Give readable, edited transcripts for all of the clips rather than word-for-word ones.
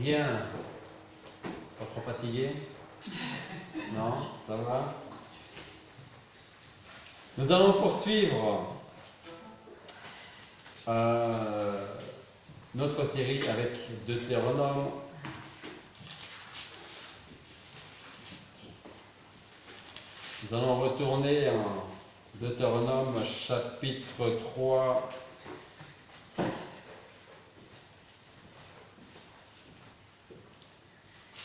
Bien. Pas trop fatigué? Non? Ça va? Nous allons poursuivre notre série avec Deutéronome. Nous allons retourner en Deutéronome chapitre 3.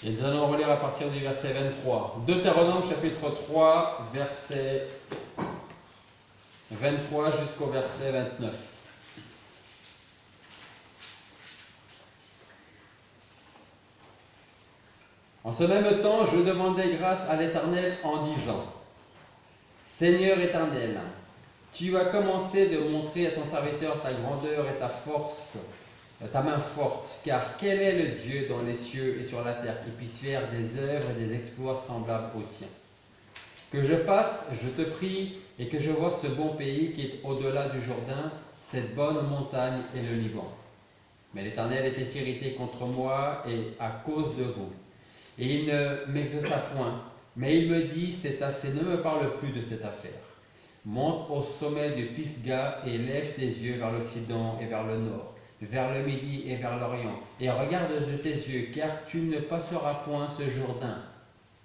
Et nous allons relire à partir du verset 23. Deutéronome chapitre 3, verset 23 jusqu'au verset 29. En ce même temps, je demandai grâce à l'Éternel en disant: Seigneur Éternel, tu as commencé de montrer à ton serviteur ta grandeur et ta force, ta main forte, car quel est le Dieu dans les cieux et sur la terre qui puisse faire des œuvres et des exploits semblables aux tiens? Que je passe, je te prie, et que je vois ce bon pays qui est au-delà du Jourdain, cette bonne montagne et le Liban. Mais l'Éternel était irrité contre moi et à cause de vous. Et il ne m'exauça point, mais il me dit: c'est assez, ne me parle plus de cette affaire. Monte au sommet du Pisga et lève tes yeux vers l'Occident et vers le nord, vers le midi et vers l'Orient, et regarde de tes yeux, car tu ne passeras point ce Jourdain.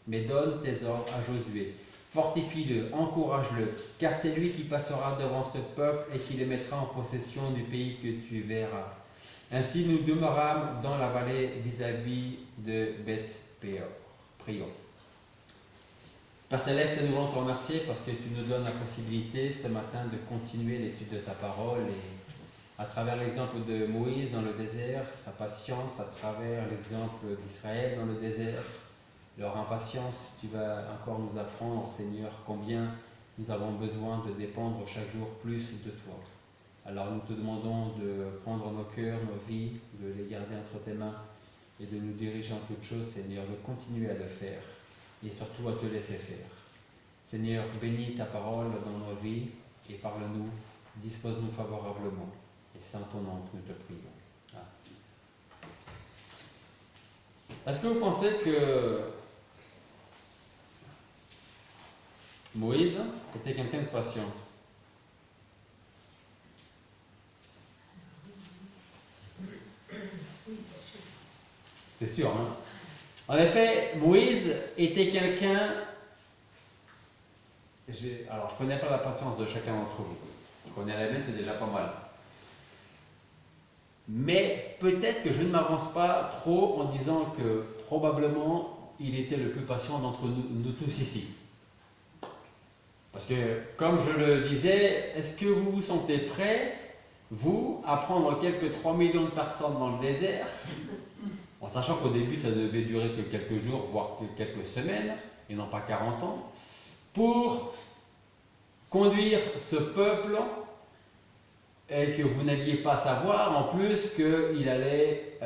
Mais donne tes ordres à Josué. Fortifie-le, encourage-le, car c'est lui qui passera devant ce peuple et qui les mettra en possession du pays que tu verras. Ainsi nous demeurâmes dans la vallée vis-à-vis de Beth-Péor. Prions. Père Céleste, nous voulons te remercier parce que tu nous donnes la possibilité ce matin de continuer l'étude de ta parole et à travers l'exemple de Moïse dans le désert, sa patience, à travers l'exemple d'Israël dans le désert, leur impatience, tu vas encore nous apprendre, Seigneur, combien nous avons besoin de dépendre chaque jour plus de toi. Alors nous te demandons de prendre nos cœurs, nos vies, de les garder entre tes mains et de nous diriger en toutes choses, Seigneur, de continuer à le faire et surtout à te laisser faire. Seigneur, bénis ta parole dans nos vies et parle-nous, dispose-nous favorablement. Et c'est en ton nom que nous te prions. Amen. Est-ce que vous pensez que Moïse était quelqu'un de patient? C'est sûr, hein? En effet, Moïse était quelqu'un... Alors, je ne connais pas la patience de chacun d'entre vous. Je connais la mienne, c'est déjà pas mal. Mais peut-être que je ne m'avance pas trop en disant que probablement il était le plus patient d'entre nous tous ici. Parce que, comme je le disais, est-ce que vous vous sentez prêt, vous, à prendre quelques 3 millions de personnes dans le désert, en sachant qu'au début ça devait durer que quelques jours, voire que quelques semaines, et non pas 40 ans, pour conduire ce peuple et que vous n'alliez pas savoir en plus qu'il allait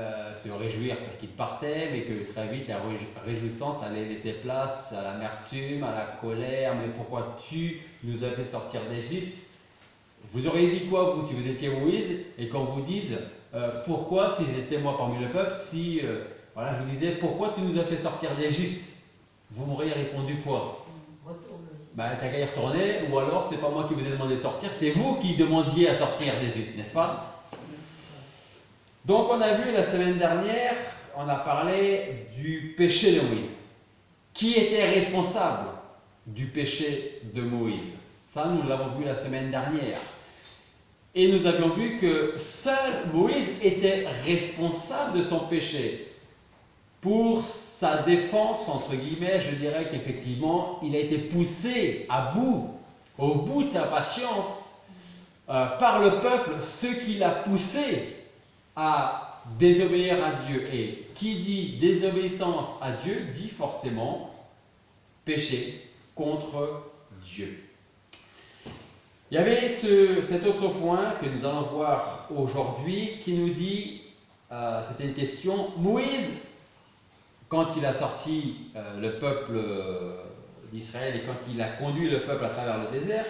se réjouir parce qu'il partait, mais que très vite la réjouissance allait laisser place à l'amertume, à la colère. Mais pourquoi tu nous as fait sortir d'Égypte? Vous auriez dit quoi, vous, si vous étiez Moïse, et qu'on vous dise pourquoi, si j'étais moi parmi le peuple, si voilà, je vous disais pourquoi tu nous as fait sortir d'Égypte, vous m'auriez répondu quoi? Ben, t'as qu'à y retourner, ou alors c'est pas moi qui vous ai demandé de sortir, c'est vous qui demandiez à sortir d'Égypte, n'est-ce pas? Donc on a vu la semaine dernière, on a parlé du péché de Moïse. Qui était responsable du péché de Moïse? Ça, nous l'avons vu la semaine dernière. Et nous avions vu que seul Moïse était responsable de son péché. Pour sa défense, entre guillemets, je dirais qu'effectivement, il a été poussé à bout, au bout de sa patience, par le peuple, ce qui l'a poussé à désobéir à Dieu. Et qui dit désobéissance à Dieu, dit forcément péché contre Dieu. Il y avait cet autre point que nous allons voir aujourd'hui qui nous dit, c'était une question, Moïse, quand il a sorti le peuple d'Israël et quand il a conduit le peuple à travers le désert,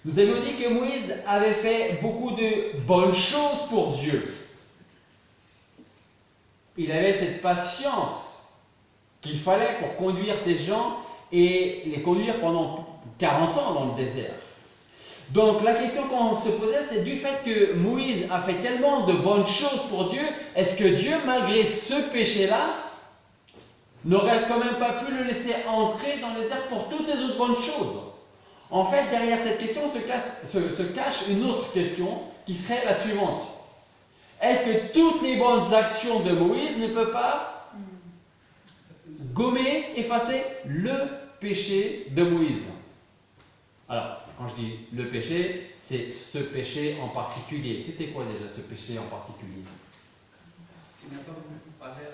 nous avions dit que Moïse avait fait beaucoup de bonnes choses pour Dieu. il avait cette patience qu'il fallait pour conduire ces gens et les conduire pendant 40 ans dans le désert. Donc la question qu'on se posait, c'est du fait que Moïse a fait tellement de bonnes choses pour Dieu, est-ce que Dieu, malgré ce péché-là, n'aurait quand même pas pu le laisser entrer dans le désert pour toutes les autres bonnes choses? En fait, derrière cette question se cache une autre question qui serait la suivante. Est-ce que toutes les bonnes actions de Moïse ne peuvent pas gommer, effacer le péché de Moïse? Alors, quand je dis le péché, c'est ce péché en particulier. C'était quoi déjà ce péché en particulier?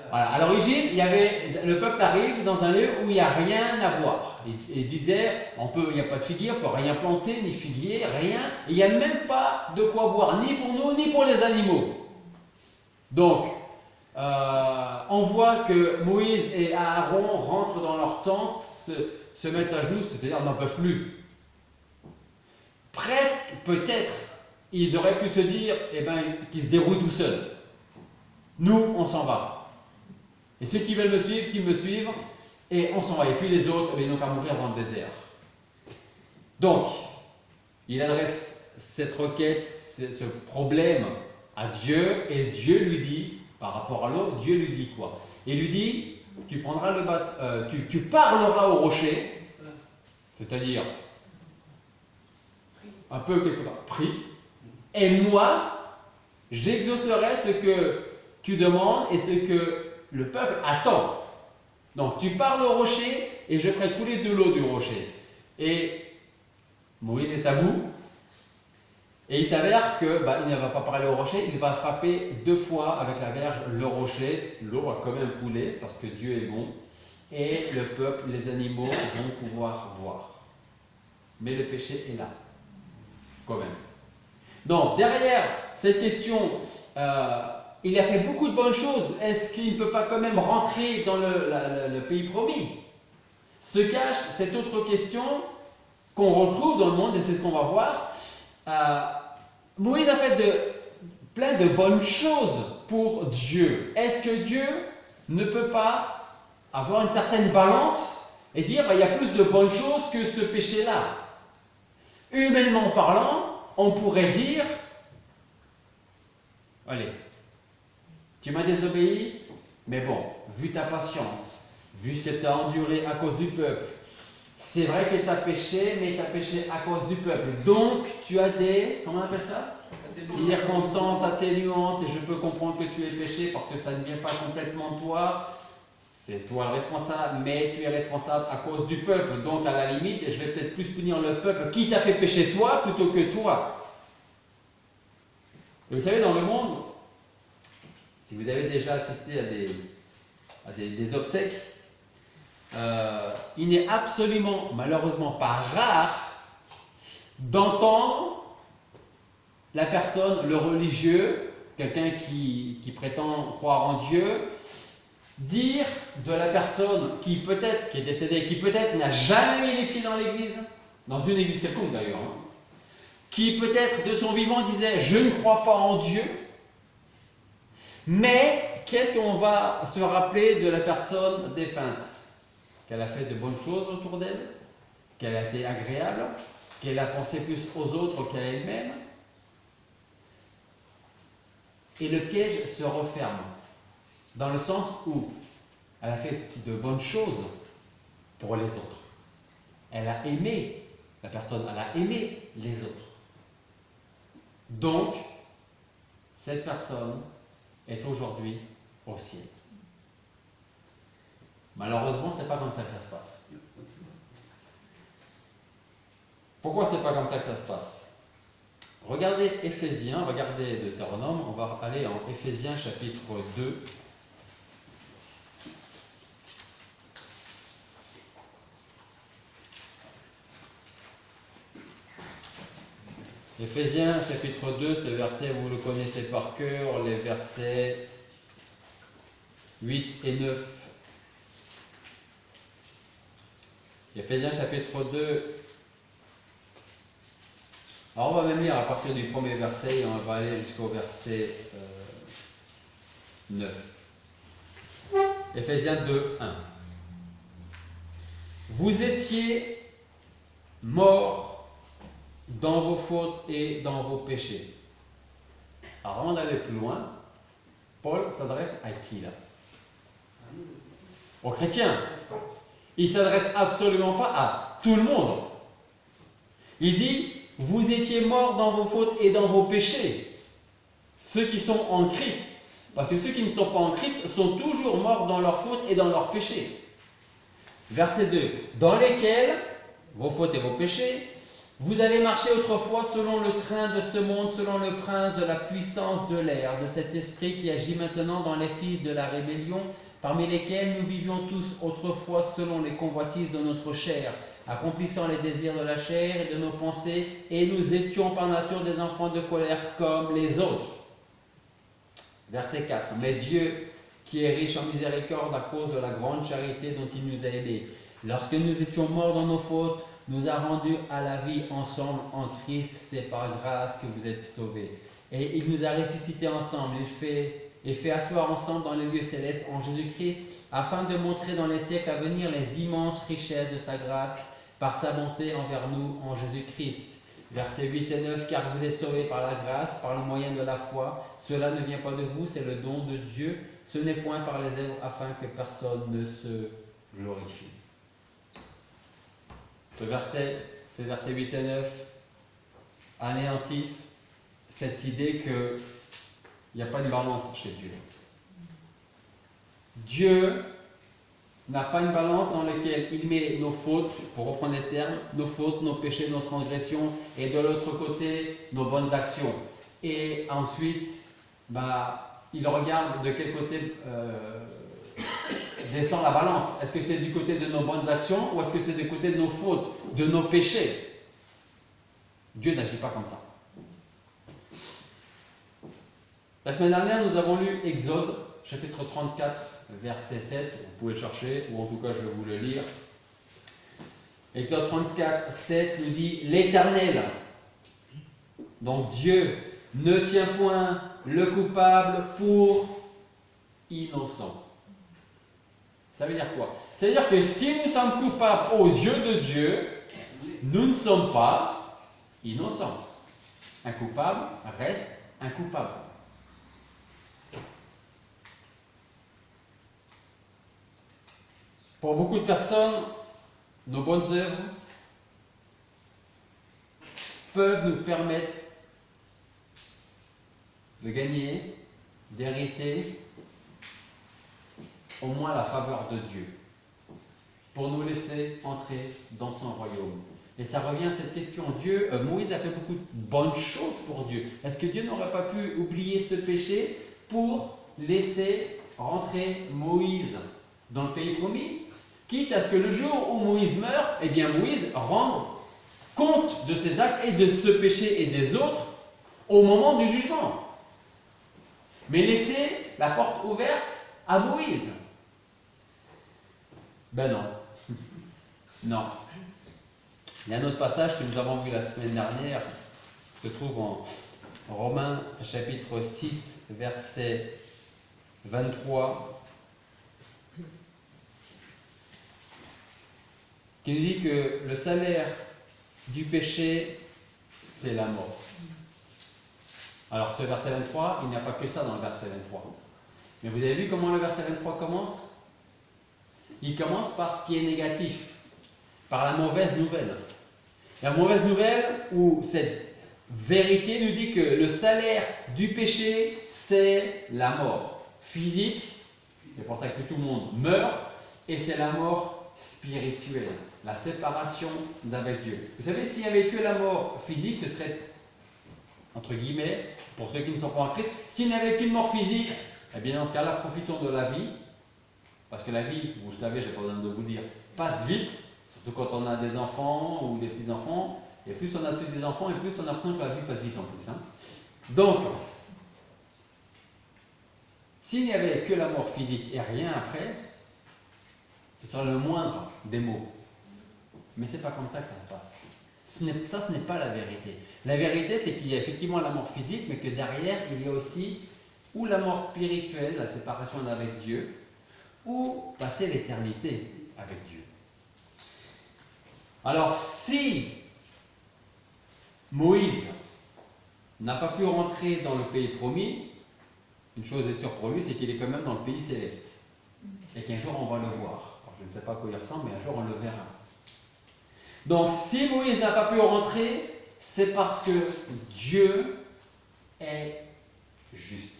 Voilà, à l'origine, le peuple arrive dans un lieu où il n'y a rien à voir. Il disait, il n'y a pas de figuier, on ne peut rien planter, ni figuier, rien. Et il n'y a même pas de quoi boire, ni pour nous, ni pour les animaux. Donc, on voit que Moïse et Aaron rentrent dans leur tente, se mettent à genoux, c'est-à-dire n'en peuvent plus. Presque, peut-être, ils auraient pu se dire qu'ils se dérouillent tout seuls. Nous, on s'en va. Et ceux qui veulent me suivre, qu'ils me suivent, et on s'en va. Et puis les autres, ils n'ont qu'à mourir dans le désert. Donc, il adresse cette requête, ce problème à Dieu, et Dieu lui dit, par rapport à l'autre, Dieu lui dit quoi? Il lui dit, tu prendras le tu parleras au rocher, c'est-à-dire un peu quelque part, prie, et moi, j'exaucerai ce que tu demandes et ce que le peuple attend. Donc tu parles au rocher et je ferai couler de l'eau du rocher. Et Moïse est à bout. Et il s'avère que il ne va pas parler au rocher, il va frapper 2 fois avec la verge le rocher. L'eau va quand même couler parce que Dieu est bon. Et le peuple, les animaux vont pouvoir boire. Mais le péché est là, quand même. Donc derrière cette question, il a fait beaucoup de bonnes choses. Est-ce qu'il ne peut pas quand même rentrer dans le pays promis? Se cache cette autre question qu'on retrouve dans le monde, et c'est ce qu'on va voir. Moïse a fait plein de bonnes choses pour Dieu. Est-ce que Dieu ne peut pas avoir une certaine balance et dire il y a plus de bonnes choses que ce péché-là? Humainement parlant, on pourrait dire allez, tu m'as désobéi, mais bon, vu ta patience, vu ce que tu as enduré à cause du peuple, c'est vrai que tu as péché, mais tu as péché à cause du peuple. Donc, tu as comment on appelle ça? Circonstances atténuantes, et je peux comprendre que tu aies péché parce que ça ne vient pas complètement de toi. C'est toi le responsable, mais tu es responsable à cause du peuple. Donc, à la limite, je vais peut-être plus punir le peuple qui t'a fait pécher toi plutôt que toi. Et vous savez, dans le monde, si vous avez déjà assisté à des obsèques, il n'est absolument, malheureusement pas rare, d'entendre la personne, le religieux, quelqu'un qui prétend croire en Dieu, dire de la personne qui est décédée, qui peut-être n'a jamais mis les pieds dans l'église, dans une église quelconque d'ailleurs, qui peut-être de son vivant disait « je ne crois pas en Dieu », mais qu'est-ce qu'on va se rappeler de la personne défunte? Qu'elle a fait de bonnes choses autour d'elle, qu'elle a été agréable, qu'elle a pensé plus aux autres qu'à elle-même. Et le piège se referme, dans le sens où elle a fait de bonnes choses pour les autres. Elle a aimé la personne, elle a aimé les autres. Donc, cette personne est aujourd'hui au ciel. Malheureusement, ce n'est pas comme ça que ça se passe. Pourquoi c'est pas comme ça que ça se passe? Regardez Éphésiens, regardez Deutéronome, on va aller en Éphésiens chapitre 2. Éphésiens chapitre 2, c'est le verset, vous le connaissez par cœur, les versets 8 et 9. Éphésiens chapitre 2. Alors on va même lire à partir du premier verset et on va aller jusqu'au verset 9. Éphésiens 2, 1. Vous étiez morts dans vos fautes et dans vos péchés. Alors avant d'aller plus loin, Paul s'adresse à qui là? Aux chrétiens. Il ne s'adresse absolument pas à tout le monde. Il dit, vous étiez morts dans vos fautes et dans vos péchés. Ceux qui sont en Christ. Parce que ceux qui ne sont pas en Christ sont toujours morts dans leurs fautes et dans leurs péchés. Verset 2. Dans lesquels, vos fautes et vos péchés, vous avez marché autrefois selon le train de ce monde, selon le prince de la puissance de l'air, de cet esprit qui agit maintenant dans les fils de la rébellion, parmi lesquels nous vivions tous autrefois selon les convoitises de notre chair, accomplissant les désirs de la chair et de nos pensées, et nous étions par nature des enfants de colère comme les autres. Verset 4. Mais Dieu, qui est riche en miséricorde à cause de la grande charité dont il nous a aimés, lorsque nous étions morts dans nos fautes, nous a rendus à la vie ensemble en Christ. C'est par grâce que vous êtes sauvés. Et il nous a ressuscités ensemble. Il fait asseoir ensemble dans les lieux célestes en Jésus-Christ, afin de montrer dans les siècles à venir les immenses richesses de sa grâce par sa bonté envers nous en Jésus-Christ. Versets 8 et 9. Car vous êtes sauvés par la grâce, par le moyen de la foi. Cela ne vient pas de vous, c'est le don de Dieu. Ce n'est point par les œuvres afin que personne ne se glorifie. Ces versets 8 et 9 anéantissent cette idée qu'il n'y a pas de balance chez Dieu. Dieu n'a pas une balance dans laquelle il met nos fautes, pour reprendre les termes, nos fautes, nos péchés, nos transgressions, et de l'autre côté, nos bonnes actions. Et ensuite, il regarde de quel côté descend la balance. Est-ce que c'est du côté de nos bonnes actions ou est-ce que c'est du côté de nos fautes, de nos péchés? Dieu n'agit pas comme ça. La semaine dernière, nous avons lu Exode, chapitre 34, verset 7. Vous pouvez le chercher, ou en tout cas, je vais vous le lire. Exode 34, 7 nous dit « L'Éternel, donc Dieu, ne tient point le coupable pour innocent. » Ça veut dire quoi? Ça veut dire que si nous sommes coupables aux yeux de Dieu, nous ne sommes pas innocents. Un coupable reste un coupable. Pour beaucoup de personnes, nos bonnes œuvres peuvent nous permettre de gagner, d'hériter au moins la faveur de Dieu, pour nous laisser entrer dans son royaume. Et ça revient à cette question. Moïse a fait beaucoup de bonnes choses pour Dieu. Est-ce que Dieu n'aurait pas pu oublier ce péché pour laisser rentrer Moïse dans le pays promis? Quitte à ce que le jour où Moïse meurt, eh bien Moïse rende compte de ses actes et de ce péché et des autres au moment du jugement. Mais laisser la porte ouverte à Moïse. Ben non. Non. Il y a un autre passage que nous avons vu la semaine dernière, qui se trouve en Romains chapitre 6, verset 23, qui nous dit que le salaire du péché, c'est la mort. Alors ce verset 23, il n'y a pas que ça dans le verset 23. Mais vous avez vu comment le verset 23 commence? Il commence par ce qui est négatif, par la mauvaise nouvelle. La mauvaise nouvelle où cette vérité nous dit que le salaire du péché, c'est la mort physique, c'est pour ça que tout le monde meurt, et c'est la mort spirituelle, la séparation d'avec Dieu. Vous savez, s'il n'y avait que la mort physique, ce serait, entre guillemets, pour ceux qui ne sont pas en Christ, s'il n'y avait qu'une mort physique, eh bien dans ce cas-là, profitons de la vie, parce que la vie, vous le savez, je n'ai pas besoin de vous dire, passe vite, surtout quand on a des enfants ou des petits-enfants, et plus on a de petits-enfants, et plus on apprend que la vie passe vite en plus. Hein. Donc, s'il n'y avait que la mort physique et rien après, ce serait le moindre des maux. Mais ce n'est pas comme ça que ça se passe. Ce n'est pas la vérité. La vérité, c'est qu'il y a effectivement la mort physique, mais que derrière, il y a aussi ou la mort spirituelle, la séparation avec Dieu, ou passer l'éternité avec Dieu. Alors si Moïse n'a pas pu rentrer dans le pays promis, une chose est sûre pour lui, c'est qu'il est quand même dans le pays céleste. Et qu'un jour on va le voir. Alors, je ne sais pas à quoi il ressemble, mais un jour on le verra. Donc si Moïse n'a pas pu rentrer, c'est parce que Dieu est juste.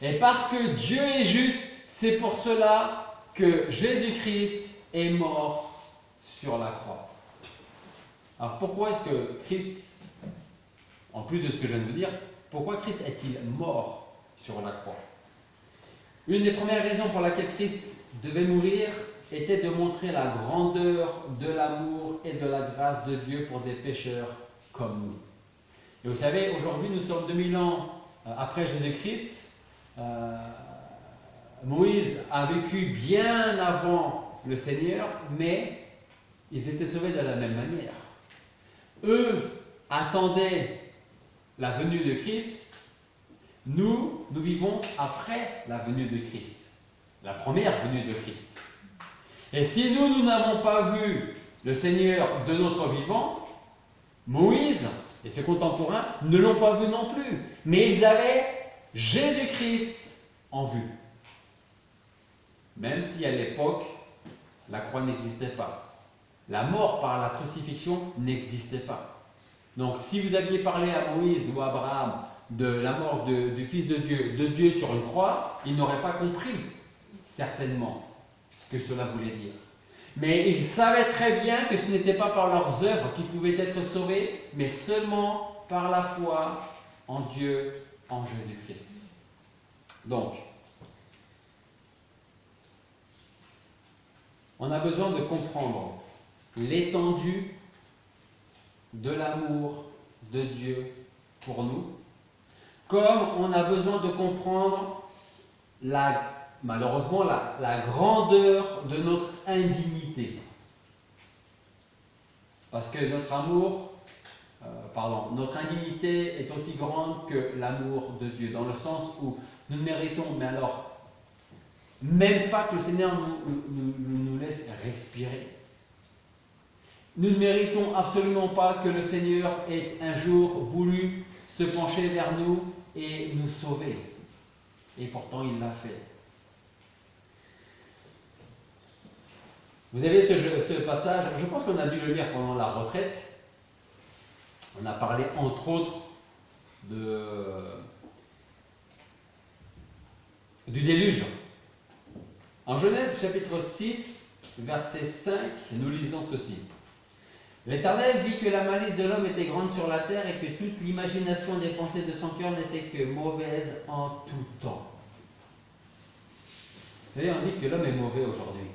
Et parce que Dieu est juste, c'est pour cela que Jésus-Christ est mort sur la croix. Alors pourquoi est-ce que Christ, en plus de ce que je viens de vous dire, pourquoi Christ est-il mort sur la croix? Une des premières raisons pour laquelle Christ devait mourir était de montrer la grandeur de l'amour et de la grâce de Dieu pour des pécheurs comme nous. Et vous savez, aujourd'hui nous sommes 2000 ans après Jésus-Christ. Moïse a vécu bien avant le Seigneur, mais ils étaient sauvés de la même manière. Eux attendaient la venue de Christ, nous vivons après la venue de Christ, la première venue de Christ. Et si nous n'avons pas vu le Seigneur de notre vivant, Moïse et ses contemporains ne l'ont pas vu non plus, mais ils avaient Jésus-Christ en vue. Même si à l'époque, la croix n'existait pas. La mort par la crucifixion n'existait pas. Donc si vous aviez parlé à Moïse ou à Abraham de la mort du Fils de Dieu sur une croix, ils n'auraient pas compris, certainement, ce que cela voulait dire. Mais ils savaient très bien que ce n'était pas par leurs œuvres qu'ils pouvaient être sauvés, mais seulement par la foi en Dieu, en Jésus-Christ. Donc, on a besoin de comprendre l'étendue de l'amour de Dieu pour nous, comme on a besoin de comprendre malheureusement la grandeur de notre indignité. Parce que notre indignité est aussi grande que l'amour de Dieu, dans le sens où nous méritons, mais alors, même pas que le Seigneur nous laisse respirer. Nous ne méritons absolument pas que le Seigneur ait un jour voulu se pencher vers nous et nous sauver. Et pourtant, il l'a fait. Vous avez ce passage, je pense qu'on a dû le lire pendant la retraite. On a parlé entre autres du déluge. En Genèse chapitre 6, verset 5, nous lisons ceci. L'Éternel vit que la malice de l'homme était grande sur la terre et que toute l'imagination des pensées de son cœur n'était que mauvaise en tout temps. Vous savez, on dit que l'homme est mauvais aujourd'hui.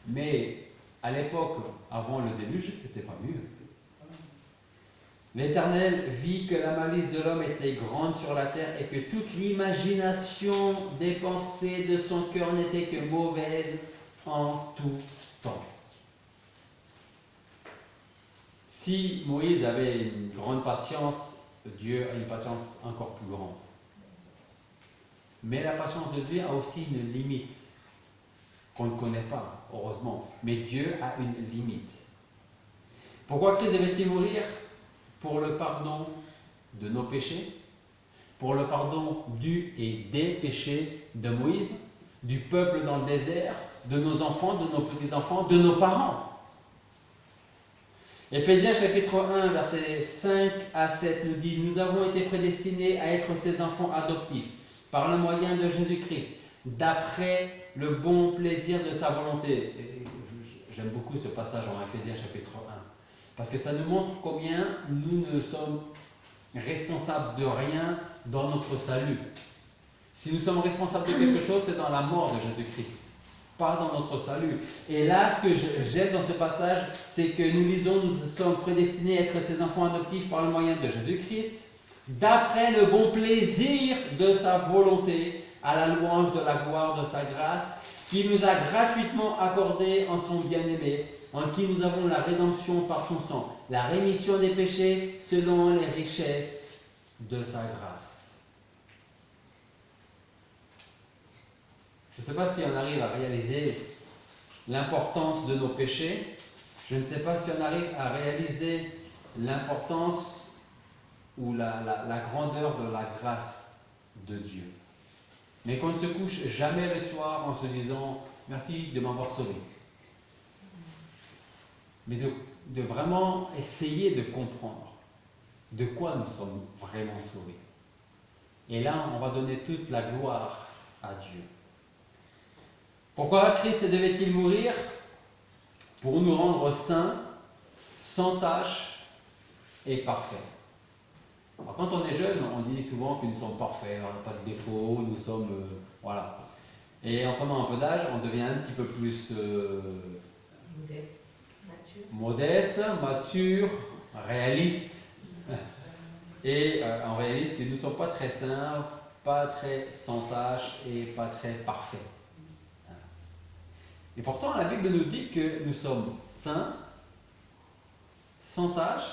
Mais à l'époque, avant le déluge, c'était pas mieux. L'Éternel vit que la malice de l'homme était grande sur la terre et que toute l'imagination des pensées de son cœur n'était que mauvaise en tout temps. Si Moïse avait une grande patience, Dieu a une patience encore plus grande. Mais la patience de Dieu a aussi une limite qu'on ne connaît pas, heureusement. Mais Dieu a une limite. Pourquoi Christ devait-il mourir? Pour le pardon de nos péchés, pour le pardon du et des péchés de Moïse, du peuple dans le désert, de nos enfants, de nos petits-enfants, de nos parents. Éphésiens chapitre 1, versets 5 à 7 nous dit « Nous avons été prédestinés à être ses enfants adoptifs, par le moyen de Jésus-Christ, d'après le bon plaisir de sa volonté. » J'aime beaucoup ce passage en Éphésiens chapitre 1, parce que ça nous montre combien nous ne sommes responsables de rien dans notre salut. Si nous sommes responsables de quelque chose, c'est dans la mort de Jésus-Christ, pas dans notre salut. Et là, ce que j'aime dans ce passage, c'est que nous lisons, nous sommes prédestinés à être ses enfants adoptifs par le moyen de Jésus-Christ, d'après le bon plaisir de sa volonté, à la louange de la gloire de sa grâce, qu'il nous a gratuitement accordé en son bien-aimé, en qui nous avons la rédemption par son sang, la rémission des péchés selon les richesses de sa grâce. ne sais pas si on arrive à réaliser l'importance de nos péchés. Je ne sais pas si on arrive à réaliser l'importance ou la grandeur de la grâce de Dieu. Mais qu'on ne se couche jamais le soir en se disant « Merci de m'avoir sauvé ». Mais de vraiment essayer de comprendre de quoi nous sommes vraiment sauvés. Et là, on va donner toute la gloire à Dieu. Pourquoi Christ devait-il mourir? Pour nous rendre saints, sans tache et parfaits. Alors, quand on est jeune, on dit souvent que nous sommes parfaits, on n'a pas de défauts, nous sommes... voilà. Et en prenant un peu d'âge, on devient un petit peu plus... modeste, mature, réaliste. Et en réaliste, nous ne sommes pas très saints, pas très sans tâche et pas très parfaits. Et pourtant, la Bible nous dit que nous sommes saints, sans tâche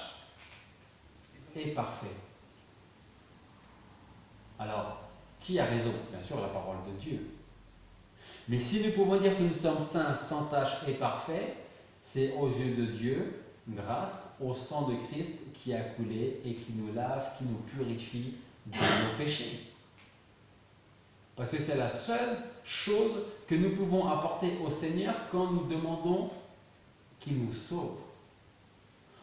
et parfaits. Alors, qui a raison? Bien sûr, la parole de Dieu. Mais si nous pouvons dire que nous sommes saints, sans tâche et parfaits, c'est aux yeux de Dieu, grâce au sang de Christ qui a coulé et qui nous lave, qui nous purifie de nos péchés. Parce que c'est la seule chose que nous pouvons apporter au Seigneur quand nous demandons qu'il nous sauve.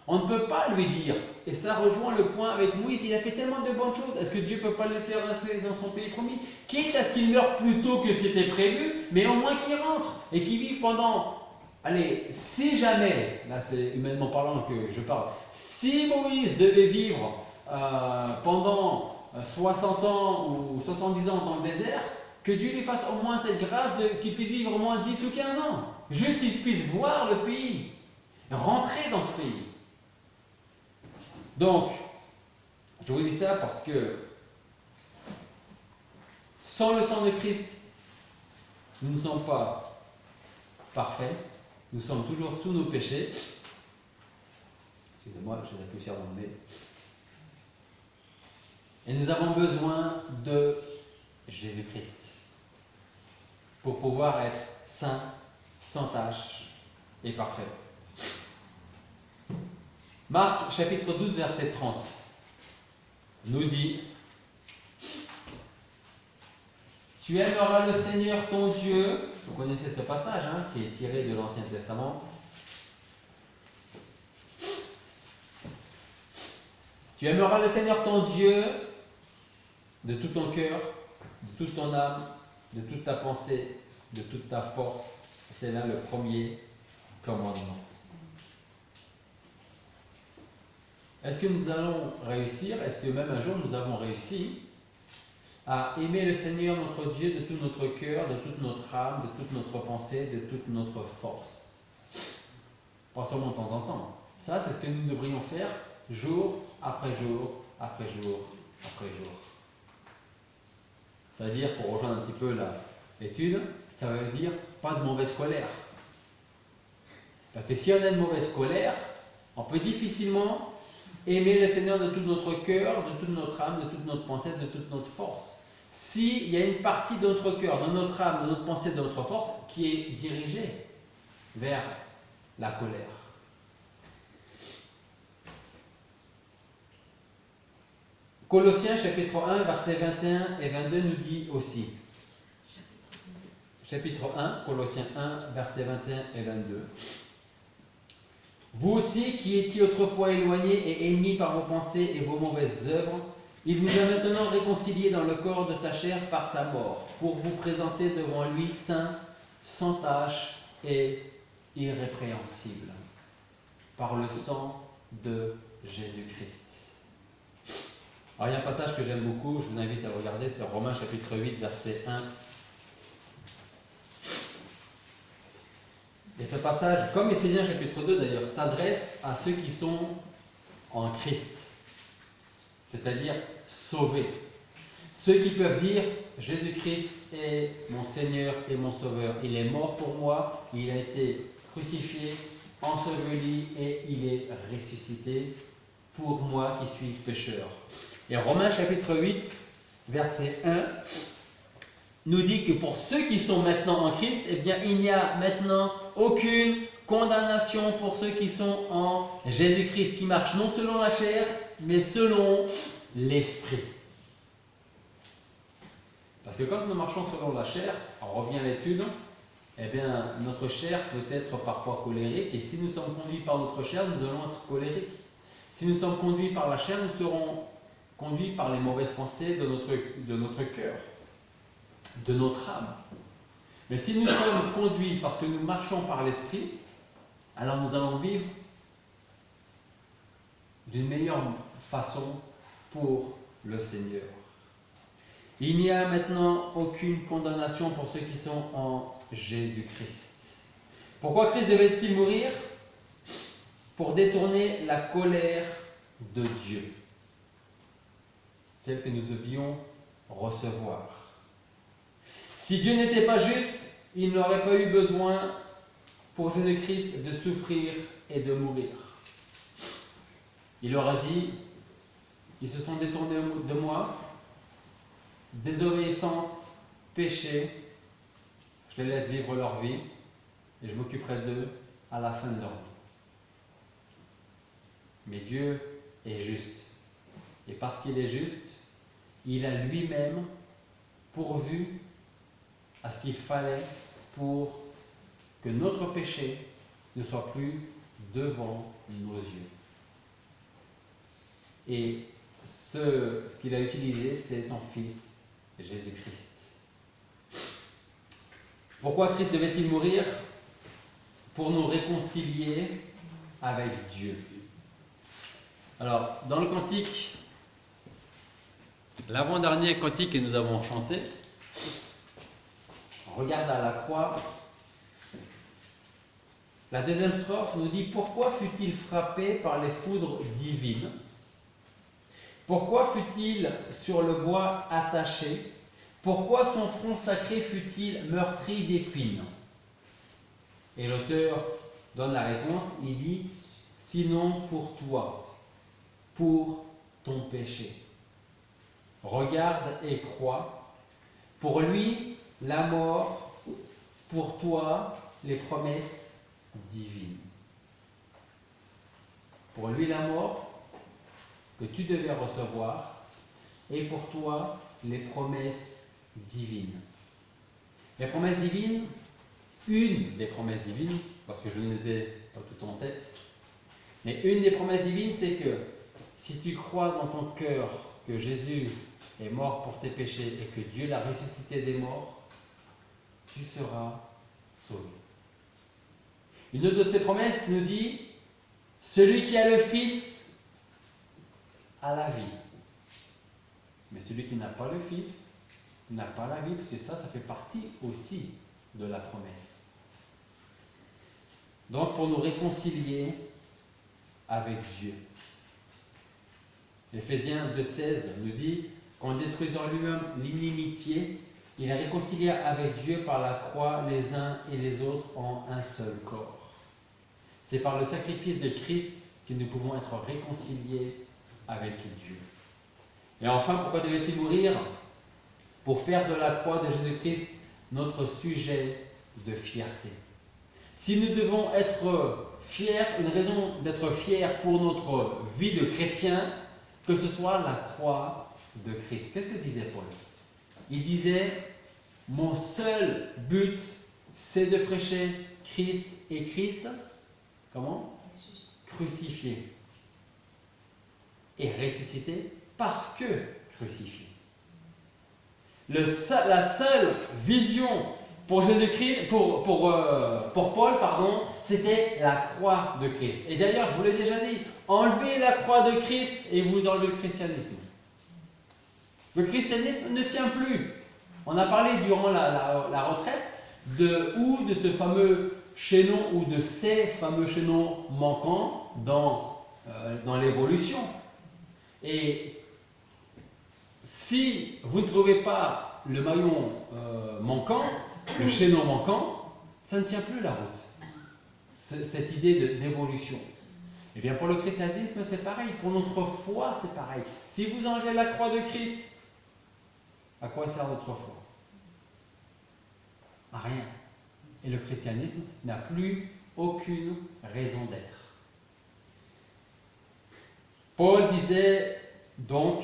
On ne peut pas lui dire, et ça rejoint le point avec Moïse, il a fait tellement de bonnes choses, est-ce que Dieu ne peut pas le laisser rentrer dans son pays promis? Quitte à ce qu'il meure plus tôt que ce qui était prévu, mais au moins qu'il rentre et qu'il vive pendant, allez, si jamais, là c'est humainement parlant que je parle, si Moïse devait vivre pendant 60 ans ou 70 ans dans le désert, que Dieu lui fasse au moins cette grâce qu'il puisse vivre au moins 10 ou 15 ans, juste qu'il puisse voir le pays, rentrer dans ce pays. Donc, je vous dis ça parce que sans le sang de Christ, nous ne sommes pas parfaits, nous sommes toujours sous nos péchés. Excusez-moi, j'ai la poussière dans le nez. Et nous avons besoin de Jésus-Christ pour pouvoir être saints, sans tache et parfaits. Marc chapitre 12 verset 30 nous dit: tu aimeras le Seigneur ton Dieu. Vous connaissez ce passage qui est tiré de l'Ancien Testament. Tu aimeras le Seigneur ton Dieu de tout ton cœur, de toute ton âme, de toute ta pensée, de toute ta force. C'est là le premier commandement. Est-ce que nous allons réussir? Est-ce que même un jour nous avons réussi à aimer le Seigneur notre Dieu de tout notre cœur, de toute notre âme, de toute notre pensée, de toute notre force? Pas seulement de temps en temps. Ça, c'est ce que nous devrions faire jour après jour, après jour, après jour. C'est-à-dire, pour rejoindre un petit peu l'étude, ça veut dire pas de mauvaise colère. Parce que si on a une mauvaise colère, on peut difficilement aimer le Seigneur de tout notre cœur, de toute notre âme, de toute notre pensée, de toute notre force. S'il y a une partie de notre cœur, de notre âme, de notre pensée, de notre force qui est dirigée vers la colère. Colossiens chapitre 1, versets 21 et 22 nous dit aussi. Chapitre 1, Colossiens 1, versets 21 et 22. Vous aussi qui étiez autrefois éloignés et ennemis par vos pensées et vos mauvaises œuvres, il vous a maintenant réconciliés dans le corps de sa chair par sa mort, pour vous présenter devant lui saint, sans tache et irrépréhensible, par le sang de Jésus-Christ. Alors il y a un passage que j'aime beaucoup, je vous invite à regarder, c'est Romains chapitre 8, verset 1. Et ce passage, comme Éphésiens chapitre 2 d'ailleurs, s'adresse à ceux qui sont en Christ, c'est-à-dire sauvés. Ceux qui peuvent dire Jésus-Christ est mon Seigneur et mon Sauveur. Il est mort pour moi, il a été crucifié, enseveli et il est ressuscité pour moi qui suis pécheur. Et Romains chapitre 8, verset 1, nous dit que pour ceux qui sont maintenant en Christ, eh bien, il n'y a maintenant aucune condamnation pour ceux qui sont en Jésus-Christ, qui marchent non selon la chair, mais selon l'Esprit. Parce que quand nous marchons selon la chair, on revient à l'étude, eh bien, notre chair peut être parfois colérique, et si nous sommes conduits par notre chair, nous allons être colériques. Si nous sommes conduits par la chair, nous serons conduits par les mauvaises pensées de notre cœur, de notre âme. Mais si nous sommes conduits parce que nous marchons par l'Esprit, alors nous allons vivre d'une meilleure façon pour le Seigneur. Il n'y a maintenant aucune condamnation pour ceux qui sont en Jésus-Christ. Pourquoi Christ devait-il mourir? Pour détourner la colère de Dieu, celle que nous devions recevoir. Si Dieu n'était pas juste, il n'aurait pas eu besoin pour Jésus-Christ de souffrir et de mourir. Il aurait dit, ils se sont détournés de moi, désobéissance, péché, je les laisse vivre leur vie et je m'occuperai d'eux à la fin de leur vie. Mais Dieu est juste. Et parce qu'il est juste, il a lui-même pourvu à ce qu'il fallait pour que notre péché ne soit plus devant nos yeux. Et ce qu'il a utilisé, c'est son Fils, Jésus-Christ. Pourquoi Christ devait-il mourir? Pour nous réconcilier avec Dieu. Alors, dans le cantique, l'avant-dernier cantique que nous avons chanté, on regarde à la croix. La deuxième strophe nous dit: pourquoi fut-il frappé par les foudres divines? Pourquoi fut-il sur le bois attaché? Pourquoi son front sacré fut-il meurtri d'épines? Et l'auteur donne la réponse, il dit: sinon pour toi, pour ton péché. Regarde et crois. Pour lui, la mort, pour toi, les promesses divines. Pour lui, la mort que tu devais recevoir, et pour toi, les promesses divines. Les promesses divines, une des promesses divines, parce que je ne les ai pas toutes en tête, mais une des promesses divines, c'est que si tu crois dans ton cœur que Jésus est mort pour tes péchés et que Dieu l'a ressuscité des morts, tu seras sauvé. Une autre de ces promesses nous dit: celui qui a le Fils a la vie. Mais celui qui n'a pas le Fils n'a pas la vie, parce que ça fait partie aussi de la promesse. Donc pour nous réconcilier avec Dieu. Éphésiens 2,16 nous dit qu'en détruisant lui-même l'inimitié, il a réconcilié avec Dieu par la croix les uns et les autres en un seul corps. C'est par le sacrifice de Christ que nous pouvons être réconciliés avec Dieu. Et enfin, pourquoi devait-il mourir? Pour faire de la croix de Jésus-Christ notre sujet de fierté. Si nous devons être fiers, une raison d'être fiers pour notre vie de chrétien, que ce soit la croix de Christ. Qu'est-ce que disait Paul? Il disait: mon seul but, c'est de prêcher Christ et Christ, comment? Crucifié. Et ressuscité parce que crucifié. La seule vision pour Jésus-Christ, pour Paul, pardon, c'était la croix de Christ. Et d'ailleurs, je vous l'ai déjà dit, enlevez la croix de Christ et vous enlevez le christianisme. Le christianisme ne tient plus. On a parlé durant la retraite de ce fameux chaînon ou de ces fameux chaînons manquants dans l'évolution. Et si vous ne trouvez pas le maillon manquant, le chaînon manquant, ça ne tient plus la route. Cette idée d'évolution. Et bien pour le christianisme, c'est pareil. Pour notre foi, c'est pareil. Si vous enlevez la croix de Christ, à quoi sert notre foi? à rien. Et le christianisme n'a plus aucune raison d'être. Paul disait donc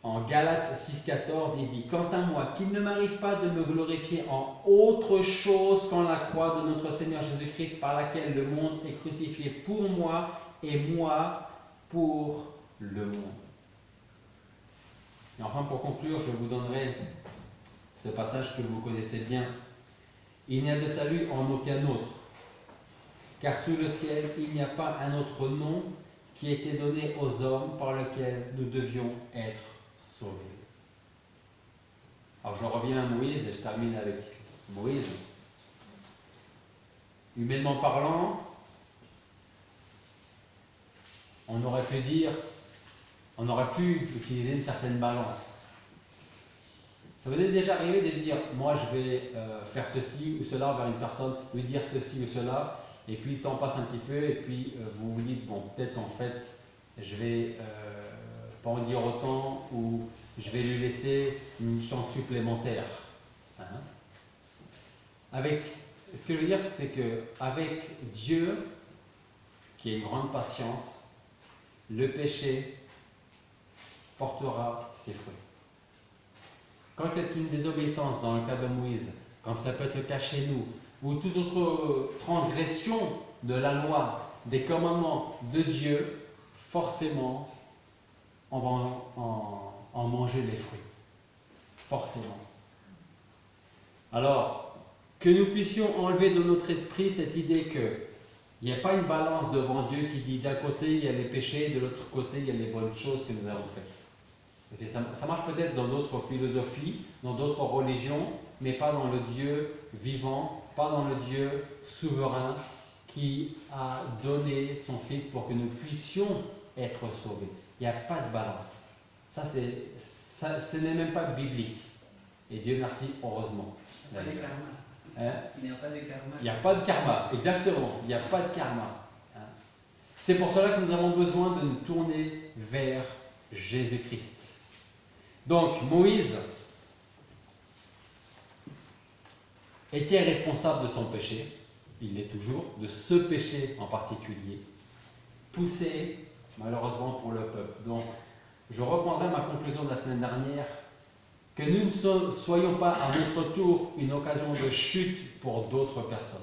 en Galates 6,14, il dit: quant à moi, qu'il ne m'arrive pas de me glorifier en autre chose qu'en la croix de notre Seigneur Jésus-Christ, par laquelle le monde est crucifié pour moi et moi pour le monde. Et enfin, pour conclure, je vous donnerai ce passage que vous connaissez bien. Il n'y a de salut en aucun autre, car sous le ciel, il n'y a pas un autre nom qui ait été donné aux hommes par lequel nous devions être sauvés. Alors je reviens à Moïse et je termine avec Moïse. Humainement parlant, on aurait pu utiliser une certaine balance. Ça vous est déjà arrivé de dire: moi je vais faire ceci ou cela vers une personne, lui dire ceci ou cela, et puis le temps passe un petit peu, et puis vous vous dites: bon, peut-être en fait, je vais pas en dire autant, ou je vais lui laisser une chance supplémentaire. Hein? Ce que je veux dire, c'est qu'avec Dieu, qui a une grande patience, le péché portera ses fruits. Quand il y a une désobéissance, dans le cas de Moïse, quand ça peut être le cas chez nous, ou toute autre transgression de la loi, des commandements de Dieu, forcément, on va en manger les fruits. Forcément. Alors, que nous puissions enlever de notre esprit cette idée qu'il n'y a pas une balance devant Dieu qui dit: d'un côté il y a les péchés, de l'autre côté il y a les bonnes choses que nous avons faites. Ça marche peut-être dans d'autres philosophies, dans d'autres religions, mais pas dans le Dieu vivant, pas dans le Dieu souverain qui a donné son Fils pour que nous puissions être sauvés. Il n'y a pas de balance. Ce n'est même pas biblique. Et Dieu merci, heureusement. Il n'y a pas de karma. Hein? Il n'y a pas de karma. Il n'y a pas de karma, exactement. Il n'y a pas de karma. Hein? C'est pour cela que nous avons besoin de nous tourner vers Jésus-Christ. Donc, Moïse était responsable de son péché, il l'est toujours, de ce péché en particulier, poussé malheureusement pour le peuple. Donc, je reprendrai ma conclusion de la semaine dernière, que nous ne soyons pas à notre tour une occasion de chute pour d'autres personnes.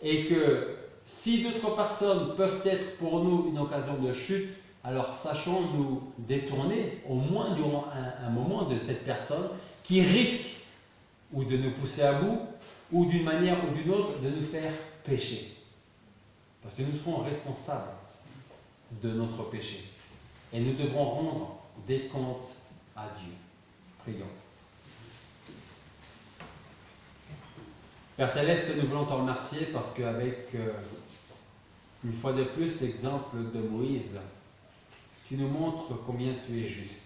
Et que si d'autres personnes peuvent être pour nous une occasion de chute, alors sachons nous détourner au moins durant un moment de cette personne qui risque ou de nous pousser à bout, ou d'une manière ou d'une autre de nous faire pécher. Parce que nous serons responsables de notre péché. Et nous devrons rendre des comptes à Dieu. Prions. Père Céleste, nous voulons te remercier parce qu'avec, une fois de plus, l'exemple de Moïse, tu nous montres combien tu es juste.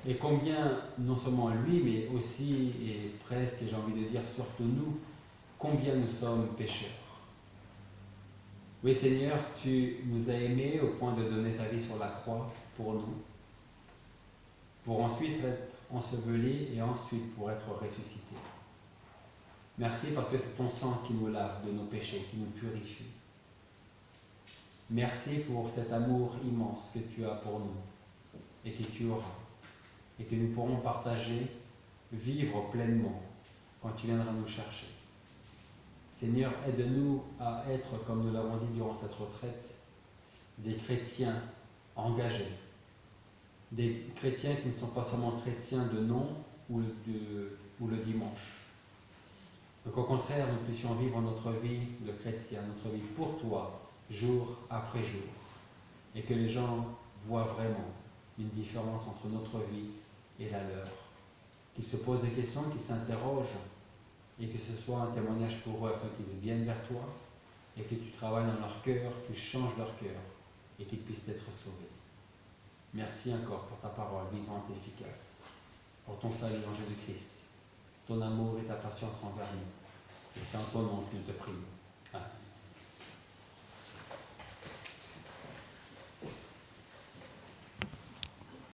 Et combien, non seulement lui, mais aussi, et presque, j'ai envie de dire surtout nous, combien nous sommes pécheurs. Oui Seigneur, tu nous as aimés au point de donner ta vie sur la croix pour nous, pour ensuite être enseveli et ensuite pour être ressuscité. Merci parce que c'est ton sang qui nous lave de nos péchés, qui nous purifie. Merci pour cet amour immense que tu as pour nous et que tu auras et que nous pourrons partager, vivre pleinement quand tu viendras nous chercher. Seigneur, aide-nous à être, comme nous l'avons dit durant cette retraite, des chrétiens engagés, des chrétiens qui ne sont pas seulement chrétiens de nom ou le dimanche. Donc au contraire, nous puissions vivre notre vie de chrétien, notre vie pour toi, jour après jour, et que les gens voient vraiment une différence entre notre vie et la leur, qu'ils se posent des questions, qu'ils s'interrogent, et que ce soit un témoignage pour eux afin qu'ils viennent vers toi, et que tu travailles dans leur cœur, que tu changes leur cœur, et qu'ils puissent être sauvés. Merci encore pour ta parole vivante et efficace, pour ton salut en Jésus-Christ, ton amour et ta patience envers nous. Et c'est en ton nom que nous te prions. Amen.